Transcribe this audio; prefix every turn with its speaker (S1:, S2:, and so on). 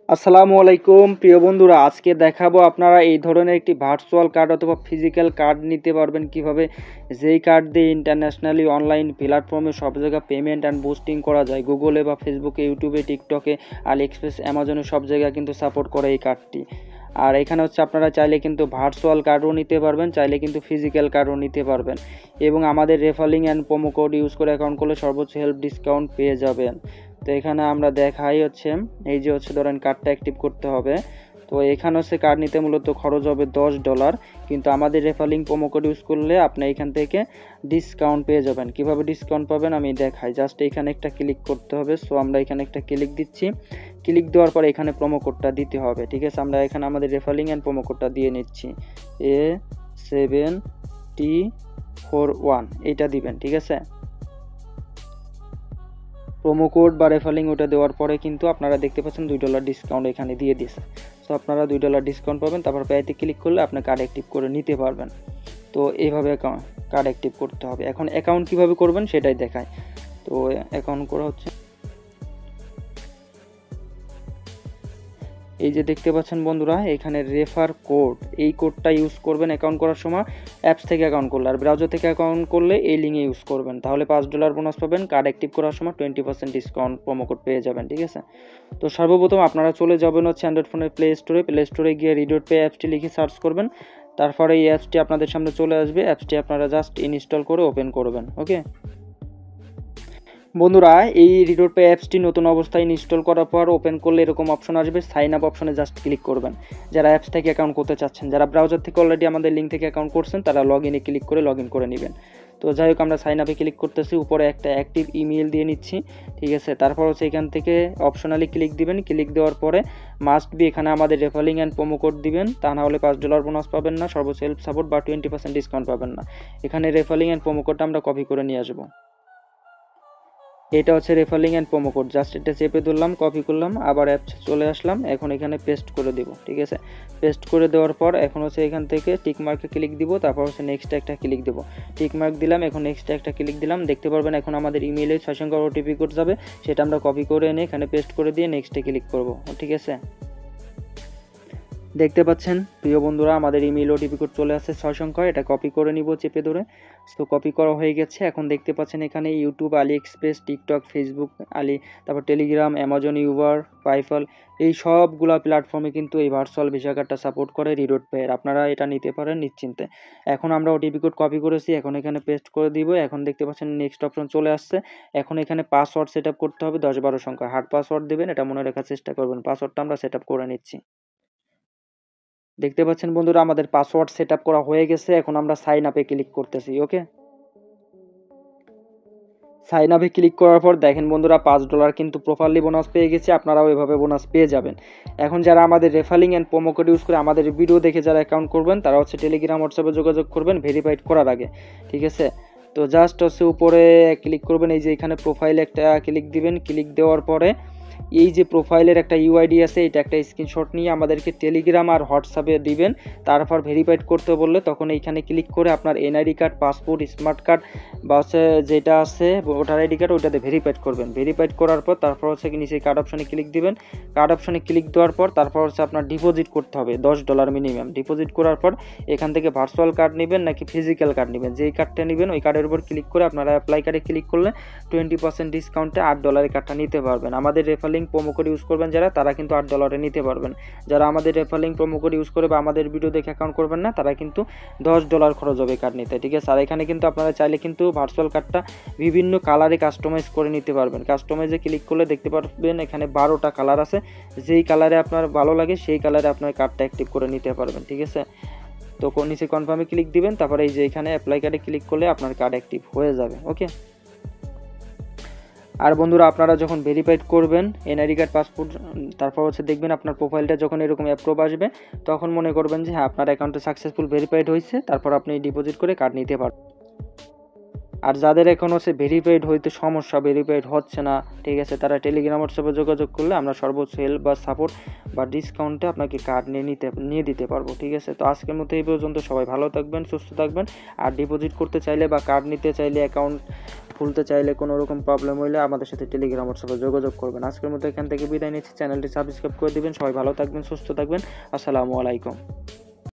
S1: আসসালামু আলাইকুম প্রিয় বন্ধুরা, আজকে দেখাবো আপনারা এই ধরনের একটি ভার্চুয়াল কার্ড অথবা ফিজিক্যাল কার্ড নিতে পারবেন কিভাবে। যেই কার্ড দিয়ে ইন্টারন্যাশনালি অনলাইন প্ল্যাটফর্মে সব জায়গায় পেমেন্ট অ্যান্ড বুস্টিং করা যায়। গুগলে বা ফেসবুকে, ইউটিউবে, টিকটকে, আলি এক্সপ্রেস, অ্যামাজনে সব জায়গায় কিন্তু সাপোর্ট করে এই কার্ডটি। আর এখানে হচ্ছে আপনারা চাইলে কিন্তু ভার্চুয়াল কার্ডও নিতে পারবেন, চাইলে কিন্তু ফিজিক্যাল কার্ডও নিতে পারবেন। এবং আমাদের referring and promo code use করে অ্যাকাউন্ট করলে সর্বোচ্চ হেল্প ডিসকাউন্ট পেয়ে যাবেন। তো এখানে আমরা দেখাই হচ্ছে এই যে হচ্ছে ধরেন কার্ডটা অ্যাক্টিভ করতে হবে। তো এখানে হচ্ছে কার্ড নিতে মূলত খরচ হবে $10, কিন্তু আমাদের রেফারিং প্রোমো কোড ইউজ করলে আপনি এখান থেকে ডিসকাউন্ট পেয়ে যাবেন। কিভাবে ডিসকাউন্ট পাবেন আমি দেখাই। জাস্ট এখানে একটা ক্লিক করতে হবে। সো আমরা এখানে একটা ক্লিক দিচ্ছি। ক্লিক দেওয়ার পর এখানে প্রোমো কোডটা দিতে হবে। ঠিক আছে, আমরা এখানে আমাদের রেফারিং অ্যান্ড প্রোমো কোডটা দিয়ে নিচ্ছি। A7T41 এইটা দিবেন। ঠিক আছে, প্রোমো কোড বা রেফারিং ওটা দেওয়ার পরে কিন্তু আপনারা দেখতে পাচ্ছেন $2 ডিসকাউন্ট এখানে দিয়ে দিয়েছে। সো আপনারা $2 ডিসকাউন্ট পাবেন। তারপর পেতে ক্লিক করলে আপনি কার্ড অ্যাক্টিভ করে নিতে পারবেন। তো এইভাবে কার্ড অ্যাক্টিভ করতে হবে। এখন অ্যাকাউন্ট কিভাবে করবেন সেটাই দেখায়। তো অ্যাকাউন্ট করা হচ্ছে, এই যে দেখতে পাচ্ছেন বন্ধুরা, এখানে রেফার কোড, এই কোডটা ইউজ করবেন অ্যাকাউন্ট করার সময়। অ্যাপস থেকে অ্যাকাউন্ট করলে আর ব্রাউজার থেকে অ্যাকাউন্ট করলে এই লিঙ্কে ইউজ করবেন, তাহলে $5 বোনাস পাবেন। কার্ড অ্যাক্টিভ করার সময় 20% ডিসকাউন্ট প্রোমো কোড পেয়ে যাবেন। ঠিক আছে, তো সর্বপ্রথম আপনারা চলে যাবেন হচ্ছে অ্যান্ড্রয়েড ফোনের প্লে স্টোরে গিয়ে রিডট পে অ্যাপসটি লিখে সার্চ করবেন। তারপরে এই অ্যাপসটি আপনাদের সামনে চলে আসবে। অ্যাপসটি আপনারা জাস্ট ইনস্টল করে ওপেন করবেন। ওকে বন্ধুরা, এই রিডট পে অ্যাপসটি নতুন অবস্থায় ইনস্টল করার পর ওপেন করলে এরকম অপশন আসবে। সাইন আপ অপশনে জাস্ট ক্লিক করবেন যারা অ্যাপস থেকে অ্যাকাউন্ট করতে চাচ্ছেন। যারা ব্রাউজার থেকে অলরেডি আমাদের লিঙ্ক থেকে অ্যাকাউন্ট করছেন তারা লগ ইনে ক্লিক করে লগ ইন করে নেবেন। তো যাই হোক, আমরা সাইন আপে ক্লিক করতেছি। উপরে একটা অ্যাক্টিভ ইমেল দিয়ে নিচ্ছি। ঠিক আছে, তারপর হচ্ছে এখান থেকে অপশনালি ক্লিক দিবেন। ক্লিক দেওয়ার পরে মাস্ট বি এখানে আমাদের রেফারিং অ্যান্ড প্রোমো কোড দিবেন, তা না হলে $5 বোনাস পাবেন না, সর্বোচ্চ হেল্প সাপোর্ট বা 20% ডিসকাউন্ট পাবেন না। এখানে রেফারিং অ্যান্ড প্রোমো কোডটা আমরা কপি করে নিয়ে আসবো। এটা হচ্ছে referring and promo code. Just এটা চেপে ধরলাম, কপি করলাম, আবার অ্যাপস চলে আসলাম। এখন এখানে পেস্ট করে দেব। ঠিক আছে, পেস্ট করে দেওয়ার পর এখন হচ্ছে এখান থেকে টিক মার্কে ক্লিক দিব। তারপর হচ্ছে নেক্সট একটা ক্লিক দেবো। টিক মার্ক দিলাম, এখন নেক্সট একটা ক্লিক দিলাম। দেখতে পারবেন এখন আমাদের ইমেইলে 6 সংখ্যার ওটিপি কোড যাবে, সেটা আমরা কপি করে এনে এখানে পেস্ট করে দিয়ে নেক্সটে ক্লিক করব। ঠিক আছে, দেখতে পাচ্ছেন প্রিয় বন্ধুরা আমাদের ইমেইল ওটিপি কোড চলে আসছে 6 সংখ্যা। এটা কপি করে নিব চেপে ধরে। তো কপি করা হয়ে গেছে। এখন দেখতে পাচ্ছেন এখানে ইউটিউব, আলি এক্সপ্রেস, টিকটক, ফেসবুক, তারপর টেলিগ্রাম, অ্যামাজন, উবার, পাইপল, এই সবগুলা প্ল্যাটফর্মে কিন্তু এই ভার্চুয়াল ভিসা কার্ডটা সাপোর্ট করে রিডট পে। আপনারা এটা নিতে পারেন নিশ্চিন্তে। এখন আমরা ওটিপি কোড কপি করেছি, এখন এখানে পেস্ট করে দিব। এখন দেখতে পাচ্ছেন নেক্সট অপশন চলে আসছে। এখন এখানে পাসওয়ার্ড সেট করতে হবে 10-12 সংখ্যা। হার্ড পাসওয়ার্ড দেবেন, এটা মনে রাখার চেষ্টা করবেন। পাসওয়ার্ডটা আমরা সেট করে নিচ্ছি। দেখতে পাচ্ছেন বন্ধুরা আমাদের পাসওয়ার্ড সেটআপ করা হয়ে গেছে। এখন আমরা সাইন আপে ক্লিক করতেছি। ওকে, সাইন আপে ক্লিক করার পর দেখেন বন্ধুরা $5 কিন্তু প্রপারলি বোনাস পেয়ে গেছে। আপনারাও এভাবে বোনাস পেয়ে যাবেন। এখন যারা আমাদের referring and promo code use করে আমাদের ভিডিও দেখে যারা অ্যাকাউন্ট করবেন তারা হচ্ছে টেলিগ্রাম, হোয়াটসঅ্যাপে যোগাযোগ করবেন ভেরিফাইড করার আগে। ঠিক আছে, তো জাস্ট হচ্ছে উপরে ক্লিক করবেন। এই যে এখানে প্রোফাইলে একটা ক্লিক দিবেন। ক্লিক দেওয়ার পরে এই যে প্রোফাইলের একটা ইউআইডি আছে, এটা একটা স্ক্রিনশট নিয়ে আমাদেরকে টেলিগ্রাম আর হোয়াটসঅ্যাপে দিবেন। তারপর ভেরিফাইড করতে বললে তখন এইখানে ক্লিক করে আপনার NID card, passport, smart card বা হচ্ছে যেটা আছে ভোটার আইডি কার্ড ওইটাতে ভেরিফাইড করবেন। ভেরিফাইড করার পর তারপর হচ্ছে নিচে কার্ড অপশনে ক্লিক দিবেন। কার্ড অপশনে ক্লিক দেওয়ার পর তারপর হচ্ছে আপনার ডিপোজিট করতে হবে $10 মিনিমাম। ডিপোজিট করার পর এখান থেকে ভার্চুয়াল কার্ড নেবেন নাকি ফিজিক্যাল কার্ড নেবেন, যেই কার্ডটা নেবেন ওই কার্ডের উপর ক্লিক করে আপনারা অ্যাপ্লাই কার্ডে ক্লিক করলে 20% ডিসকাউন্টে $8 কার্ডটা নিতে পারবেন। আমাদের রেফারিং প্রোমো কোড ইউজ করবেন যারা, তারা কিন্তু $8 নিতে পারবেন। যারা আমাদের রেফারিং প্রোমো কোড ইউজ করে বা আমাদের ভিডিও দেখে অ্যাকাউন্ট করবেন না, তারা কিন্তু $10 খরচ হবে কার্ড নিতে। ঠিক আছে, আর এখানে কিন্তু আপনারা চাইলে কিন্তু ভার্চুয়াল কার্ডটা বিভিন্ন কালারে কাস্টমাইজ করে নিতে পারবেন। কাস্টমাইজে ক্লিক করলে দেখতে পারবেন এখানে 12টা কালার আছে। যেই কালারে আপনার ভালো লাগে সেই কালারে আপনার কার্ডটা অ্যাক্টিভ করে নিতে পারবেন। ঠিক আছে, তো নিচে কনফার্মে ক্লিক দিবেন। তারপরে এই যে এখানে অ্যাপ্লাই কার্ডে ক্লিক করলে আপনার কার্ড অ্যাক্টিভ হয়ে যাবে। ওকে, আর বন্ধুরা আপনারা যখন ভেরিফাইড করবেন এনআইডি কার্ড, পাসপোর্ট, তারপর হচ্ছে দেখবেন আপনার প্রোফাইলটা যখন এরকম অ্যাপ্রুভ আসবে তখন মনে করবেন যে হ্যাঁ আপনার অ্যাকাউন্টে সাকসেসফুল ভেরিফাইড হয়েছে। তারপর আপনি ডিপোজিট করে কার্ড নিতে পারবেন। আর যাদের এখন হচ্ছে ভেরিফাইড হইতে সমস্যা, ভেরিফাইড হচ্ছে না, ঠিক আছে, তারা টেলিগ্রাম হোয়াটসঅ্যাপে যোগাযোগ করলে আমরা সর্বোচ্চ হেল্প বা সাপোর্ট বা ডিসকাউন্টে আপনাকে কার্ড নিয়ে দিতে পারবো, ঠিক আছে। তো আজকের মতো এই পর্যন্ত, সবাই ভালো থাকবেন, সুস্থ থাকবেন। আর ডিপোজিট করতে চাইলে বা কার্ড নিতে চাইলে, অ্যাকাউন্ট খুলতে চাইলে কোনো রকম প্রবলেম হইলে আমাদের সাথে টেলিগ্রাম হোয়াটসঅ্যাপে যোগাযোগ করবেন। আজকের মতো এখান থেকে বিদায় নিচ্ছি, চ্যানেলটি সাবস্ক্রাইব করে দিবেন। সবাই ভালো থাকবেন, সুস্থ থাকবেন। আসসালামু আলাইকুম।